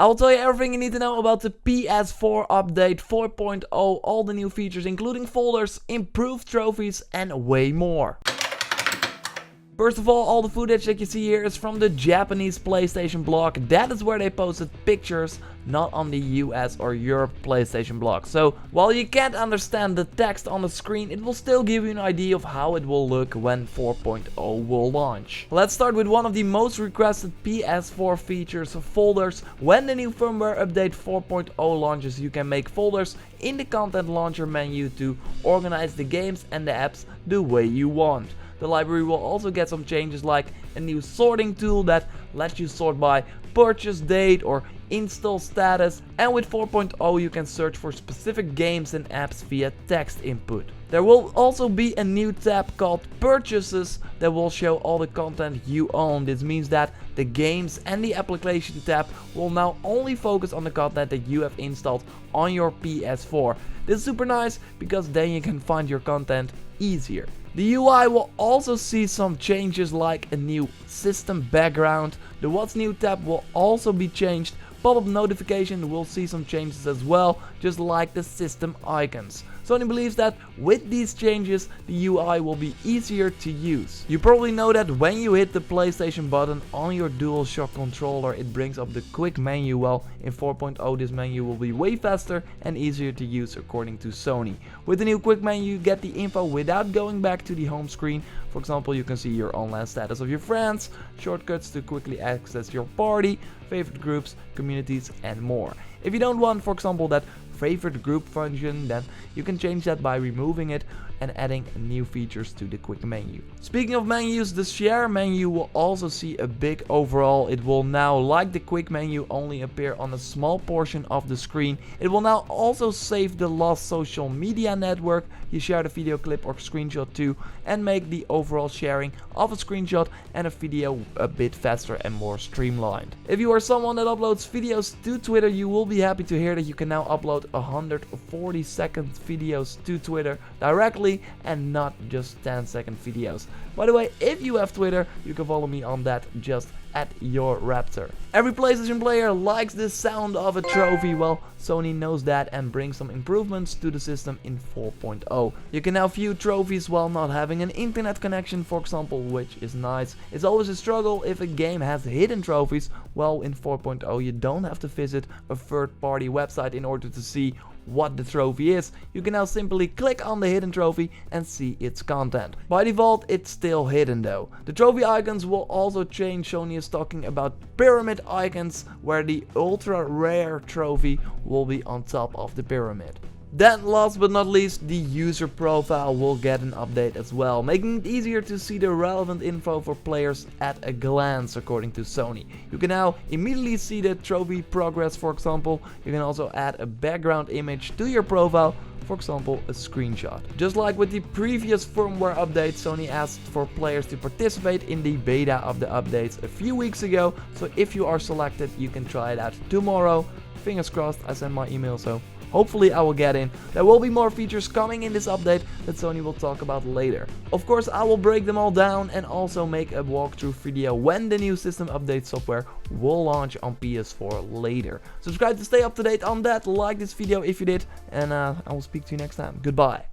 I will tell you everything you need to know about the PS4 update 4.0, all the new features including folders, improved trophies and way more. First of all the footage that you see here is from the Japanese PlayStation blog. That is where they posted pictures, not on the US or Europe PlayStation blog. So while you can't understand the text on the screen, it will still give you an idea of how it will look when 4.0 will launch. Let's start with one of the most requested PS4 features, folders. When the new firmware update 4.0 launches, you can make folders in the content launcher menu to organize the games and the apps the way you want. The library will also get some changes like a new sorting tool that lets you sort by purchase date or install status, and with 4.0 you can search for specific games and apps via text input. There will also be a new tab called Purchases that will show all the content you own. This means that the games and the application tab will now only focus on the content that you have installed on your PS4. This is super nice because then you can find your content easier. The UI will also see some changes like a new system background. The What's New tab will also be changed. Pop-up notification will see some changes as well, just like the system icons. Sony believes that with these changes, the UI will be easier to use. You probably know that when you hit the PlayStation button on your DualShock controller, it brings up the quick menu. Well, in 4.0 this menu will be way faster and easier to use according to Sony. With the new quick menu you get the info without going back to the home screen. For example, you can see your online status of your friends, shortcuts to quickly access your party, favorite groups, communities and more. If you don't want, for example, that favorite group function, then you can change that by removing it and adding new features to the quick menu. Speaking of menus, the share menu will also see a big overhaul. It will now, like the quick menu, only appear on a small portion of the screen. It will now also save the lost social media network you shared a video clip or screenshot to, and make the overall sharing of a screenshot and a video a bit faster and more streamlined. If you are someone that uploads videos to Twitter, you will be happy to hear that you can now upload 140-second videos to Twitter directly and not just 10-second videos. By the way, if you have Twitter, you can follow me on that just at JorRaptor. Every PlayStation player likes the sound of a trophy. Well, Sony knows that and brings some improvements to the system in 4.0. You can now view trophies while not having an internet connection, for example, which is nice. It's always a struggle if a game has hidden trophies. Well, in 4.0 you don't have to visit a third-party website in order to see what the trophy is. You can now simply click on the hidden trophy and see its content. By default it's still hidden though. The trophy icons will also change. Sony is talking about pyramid icons, where the ultra rare trophy will be on top of the pyramid. Then last but not least, the user profile will get an update as well, making it easier to see the relevant info for players at a glance according to Sony. You can now immediately see the trophy progress, for example. You can also add a background image to your profile, for example a screenshot. Just like with the previous firmware update, Sony asked for players to participate in the beta of the updates a few weeks ago, so if you are selected you can try it out tomorrow. Fingers crossed, I sent my email, so hopefully I will get in. There will be more features coming in this update that Sony will talk about later. Of course I will break them all down and also make a walkthrough video when the new system update software will launch on PS4 later. Subscribe to stay up to date on that, like this video if you did, and I will speak to you next time. Goodbye.